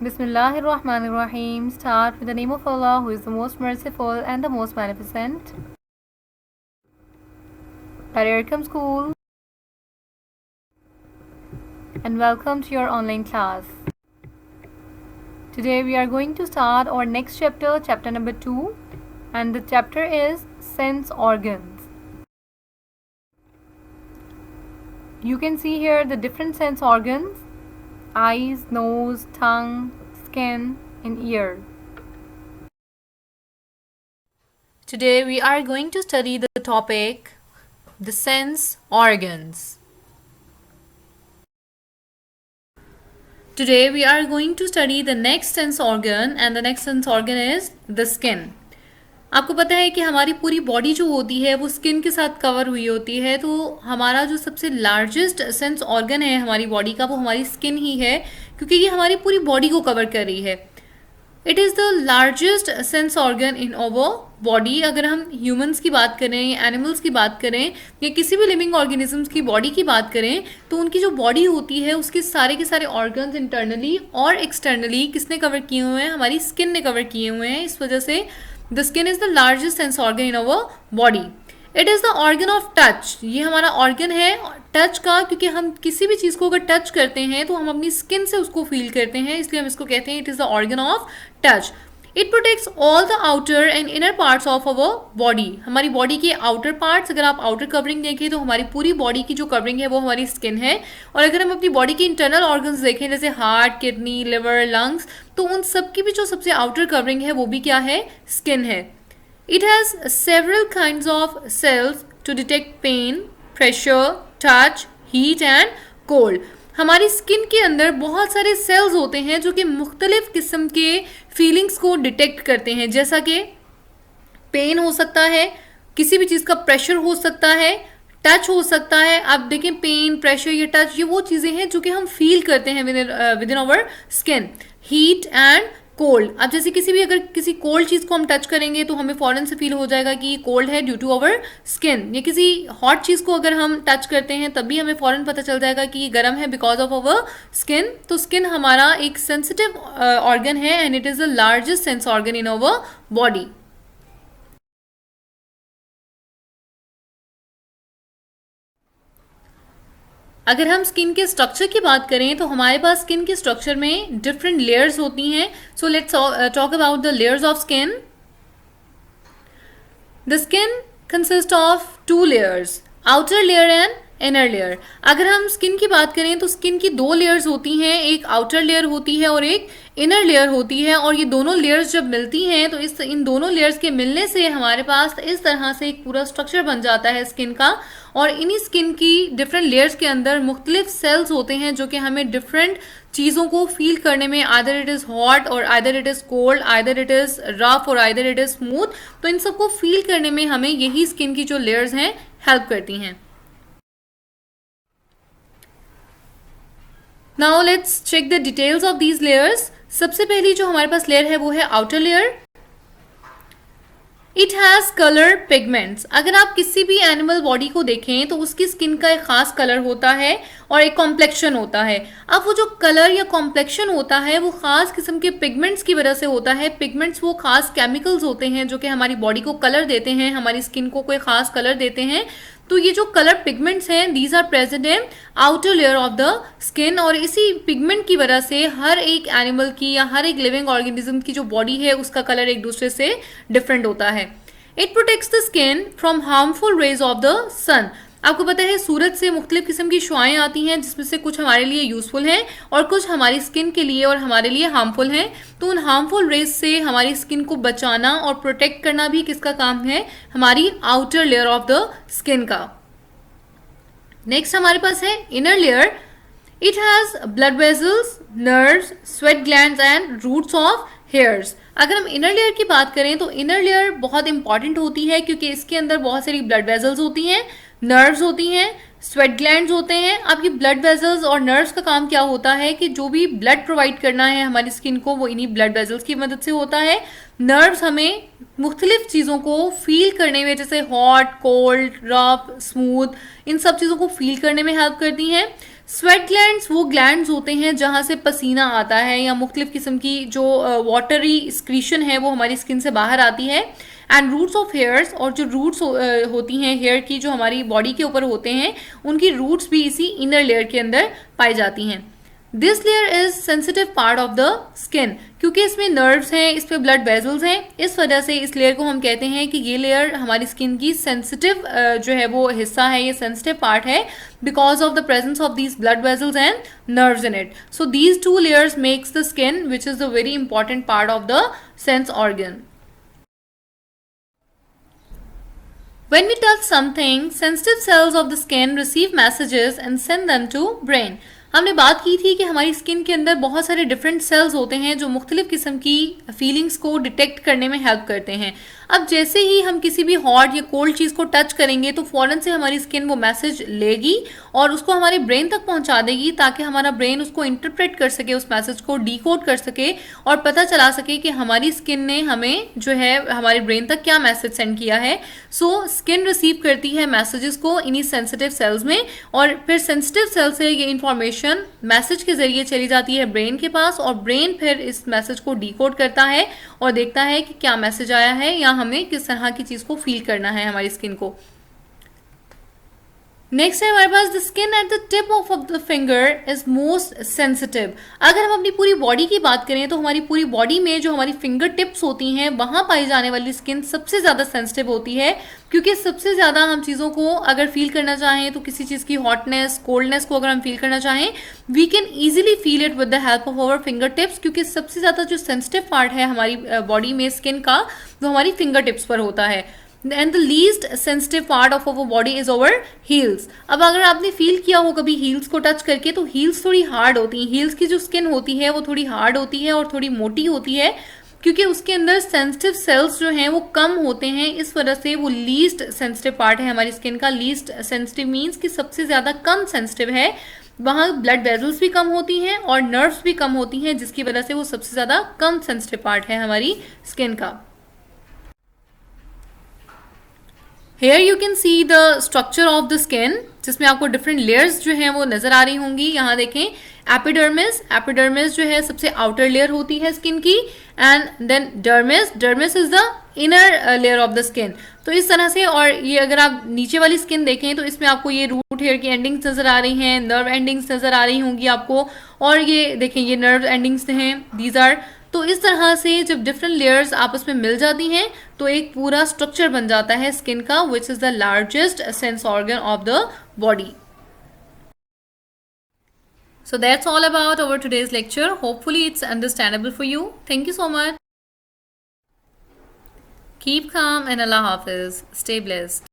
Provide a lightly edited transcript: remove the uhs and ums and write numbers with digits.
Bismillahirrahmanirrahim. Start with the name of Allah, who is the most merciful and the most beneficent. Welcome school and welcome to your online class. Today we are going to start our next chapter, chapter number 2, and the chapter is sense organs. You can see here the different sense organs: eyes, nose, tongue, skin, and ear. Today we are going to study the topic, the sense organs. Today we are going to study the next sense organ, and the next sense organ is the skin. आपको पता है कि हमारी पूरी body जो होती है वो स्किन के साथ कवर हुई होती है, तो हमारा जो सबसे लार्जेस्ट सेंस ऑर्गन है हमारी बॉडी का वो हमारी स्किन ही है, क्योंकि ये हमारी पूरी बॉडी को कवर कर रही है. It is the largest sense organ in our body. अगर हम ह्यूमंस की बात करें, एनिमल्स की बात करें, या किसी भी लिविंग ऑर्गेनिजम्स की बॉडी की बात करें, तो उनकी जो बॉडी होती है उसके सारे के सारे ऑर्गन्स इंटरनली और एक्सटर्नली किसने कवर किए हुए हैं? हमारी स्किन ने कवर किए हुए हैं. इस वजह से the skin is the largest sense organ in our body. It is the organ of touch. ये हमारा ऑर्गन है टच का, क्योंकि हम किसी भी चीज़ को अगर टच करते हैं तो हम अपनी स्किन से उसको फील करते हैं, इसलिए हम इसको कहते हैं it is the organ of touch. It protects all the outer and inner parts of our body. हमारी बॉडी के आउटर पार्ट्स, अगर आप आउटर कवरिंग देखें तो हमारी पूरी बॉडी की जो कवरिंग है वो हमारी स्किन है. और अगर हम अपनी बॉडी के इंटरनल ऑर्गन्स देखें, जैसे हार्ट, किडनी, लिवर, लंग्स, तो उन सब की भी जो सबसे आउटर कवरिंग है वो भी क्या है? स्किन है. It has several kinds of cells to detect pain, pressure, touch, heat and cold. हमारी स्किन के अंदर बहुत सारे सेल्स होते हैं जो कि मुख्तलिफ किस्म के फीलिंग्स को डिटेक्ट करते हैं, जैसा कि पेन हो सकता है, किसी भी चीज़ का प्रेशर हो सकता है, टच हो सकता है. आप देखें पेन, प्रेशर, ये टच, ये वो चीज़ें हैं जो कि हम फील करते हैं within our skin. Heat and cold. अब जैसे किसी भी अगर किसी कोल्ड चीज़ को हम टच करेंगे तो हमें फ़ौरन से फील हो जाएगा कि कोल्ड है ड्यू टू आवर स्किन. या किसी हॉट चीज़ को अगर हम टच करते हैं तब भी हमें फ़ौरन पता चल जाएगा कि ये गर्म है बिकॉज ऑफ आवर स्किन. तो स्किन हमारा एक सेंसिटिव ऑर्गन है and it is the largest sense organ in our body. अगर हम स्किन के स्ट्रक्चर की बात करें तो हमारे पास स्किन के स्ट्रक्चर में डिफरेंट लेयर्स होती हैं. So let's talk about the layers of skin. The skin consist of 2 layers, outer layer and inner layer. अगर हम स्किन की बात करें तो स्किन की 2 लेयर्स होती हैं, एक आउटर लेयर होती है और एक इनर लेयर होती है. और ये दोनों लेयर्स जब मिलती हैं तो इन दोनों लेयर्स के मिलने से हमारे पास इस तरह से एक पूरा स्ट्रक्चर बन जाता है स्किन का. और इन्हीं स्किन की डिफरेंट लेयर्स के अंदर मुख्तलिफ सेल्स होते हैं जो कि हमें डिफरेंट चीज़ों को फील करने में, आइदर इट इज़ हॉट और either it is cold, either it is rough और आइदर इट इज़ स्मूथ, तो इन सबको फील करने में हमें यही स्किन की जो लेयर्स हैं हेल्प करती हैं. Now let's check the details of these layers. सबसे पहली जो हमारे पास लेयर है वो है outer layer. It has colour pigments. अगर आप किसी भी एनिमल बॉडी को देखें तो उसकी स्किन का एक ख़ास कलर होता है और एक कॉम्प्लेक्शन होता है. अब वो जो कलर या कॉम्प्लेक्शन होता है वो ख़ास किस्म के पिगमेंट्स की वजह से होता है. पिगमेंट्स वो ख़ास केमिकल्स होते हैं जो कि हमारी बॉडी को कलर देते हैं, हमारी स्किन को कोई ख़ास कलर देते हैं. तो ये जो कलर पिगमेंट्स हैं these are present in outer layer of the skin. और इसी पिगमेंट की वजह से हर एक एनिमल की या हर एक लिविंग ऑर्गेनिज्म की जो बॉडी है उसका कलर एक दूसरे से डिफरेंट होता है. It protects the skin from harmful rays of the sun. आपको पता है सूरज से मुख्तलिफ किस्म की शुआएं आती हैं, जिसमें से कुछ हमारे लिए यूज़फुल हैं और कुछ हमारी स्किन के लिए और हमारे लिए हार्मफुल हैं. तो उन हार्मफुल रेज से हमारी स्किन को बचाना और प्रोटेक्ट करना भी किसका काम है? हमारी outer layer of the skin का. नेक्स्ट हमारे पास है inner layer. It has blood vessels, nerves, sweat glands and roots of hairs. अगर हम इनर लेयर की बात करें तो इनर लेयर बहुत इंपॉर्टेंट होती है क्योंकि इसके अंदर बहुत सारी ब्लड वेजल्स होती हैं, नर्व्स होती हैं, स्वेट ग्लैंड्स होते हैं. अब ये ब्लड वेजल्स और नर्व्स का काम क्या होता है कि जो भी ब्लड प्रोवाइड करना है हमारी स्किन को वो इन्हीं ब्लड वेजल्स की मदद से होता है. नर्व्स हमें मुख्तलिफ चीज़ों को फील करने में, जैसे हॉट, कोल्ड, रफ, स्मूथ, इन सब चीज़ों को फील करने में हेल्प करती हैं. स्वेट ग्लैंड्स वो ग्लैंड्स होते हैं जहाँ से पसीना आता है या मुख्तलिफ किस्म की जो वाटरी स्क्रीशन है वो हमारी स्किन से बाहर आती है। एंड रूट्स ऑफ हेयर्स, और जो रूट्स होती हैं हेयर की जो हमारी बॉडी के ऊपर होते हैं, उनकी रूट्स भी इसी इनर लेयर के अंदर पाई जाती हैं। This layer is sensitive part of the skin, क्योंकि इसमें नर्व्स हैं, इस पे ब्लड वेजल्स हैं, इस वजह से इस लेयर को हम कहते हैं कि ये लेयर हमारी स्किन की सेंसिटिव जो है वो हिस्सा है, ये सेंसिटिव पार्ट है, because of the presence of these blood vessels and nerves in it. So these two layers makes the skin which is the very important part of the sense organ. When we touch something, sensitive cells of the skin receive messages and send them to brain. हमने बात की थी कि हमारी skin के अंदर बहुत सारे डिफरेंट सेल्स होते हैं जो मुख्तलिफ किस्म की फीलिंग्स को डिटेक्ट करने में हेल्प करते हैं। अब जैसे ही हम किसी भी हॉट या कोल्ड चीज़ को टच करेंगे तो फ़ौरन से हमारी स्किन वो मैसेज लेगी और उसको हमारे ब्रेन तक पहुंचा देगी, ताकि हमारा ब्रेन उसको इंटरप्रेट कर सके, उस मैसेज को डीकोड कर सके और पता चला सके कि हमारी स्किन ने हमें जो है हमारे ब्रेन तक क्या मैसेज सेंड किया है। सो स्किन रिसीव करती है मैसेजेस को इन्हीं सेंसिटिव सेल्स में, और फिर सेंसिटिव सेल से ये इंफॉर्मेशन मैसेज के जरिए चली जाती है ब्रेन के पास, और ब्रेन फिर इस मैसेज को डीकोड करता है और देखता है कि क्या मैसेज आया है या हमें किस तरह की चीज़ को फील करना है हमारी स्किन को। नेक्स्ट है हमारे पास the skin at the tip of the finger is most sensitive. अगर हम अपनी पूरी बॉडी की बात करें तो हमारी पूरी बॉडी में जो हमारी फिंगर टिप्स होती हैं वहां पाई जाने वाली स्किन सबसे ज़्यादा सेंसिटिव होती है, क्योंकि सबसे ज़्यादा हम चीज़ों को अगर फील करना चाहें तो किसी चीज़ की हॉटनेस, कोल्डनेस को अगर हम फील करना चाहें, we can easily feel it with the help of our finger tips, क्योंकि सबसे ज़्यादा जो सेंसिटिव पार्ट है हमारी बॉडी में स्किन का वो हमारी फिंगर टिप्स पर होता है। And the least sensitive part of our body is over heels. अब अगर आपने फील किया हो कभी हील्स को टच करके, तो हील्स थोड़ी हार्ड होती हैं, हील्स की जो स्किन होती है वो थोड़ी हार्ड होती है और थोड़ी मोटी होती है, क्योंकि उसके अंदर सेंसिटिव सेल्स जो हैं वो कम होते हैं, इस वजह से वो लीस्ट सेंसिटिव पार्ट है हमारी स्किन का। लीस्ट सेंसिटिव मीन्स कि सबसे ज़्यादा कम सेंसिटिव है, वहाँ ब्लड वेजल्स भी कम होती हैं और नर्व्स भी कम होती हैं, जिसकी वजह से वो सबसे ज़्यादा कम सेंसिटिव पार्ट है हमारी स्किन का। Here you can see the structure of the skin, जिसमें आपको डिफरेंट लेयर्स जो हैं वो नज़र आ रही होंगी। यहाँ देखें एपिडर्मिस, एपिडर्मिस जो है सबसे आउटर लेयर होती है स्किन की, and then dermis, dermis is the inner layer of the skin. तो इस तरह से, और ये अगर आप नीचे वाली स्किन देखें तो इसमें आपको ये रूट हेयर की एंडिंग्स नज़र आ रही हैं, नर्व एंडिंग्स नज़र आ रही होंगी आपको, और ये देखें ये नर्व एंडिंग्स हैं, दीज आर। तो इस तरह से जब डिफरेंट लेयर्स आपस में मिल जाती हैं तो एक पूरा स्ट्रक्चर बन जाता है स्किन का, which is the largest sense organ of the body. So that's all about our today's lecture. Hopefully it's understandable for you. Thank you so much. Keep calm and Allah Hafiz. Stay blessed.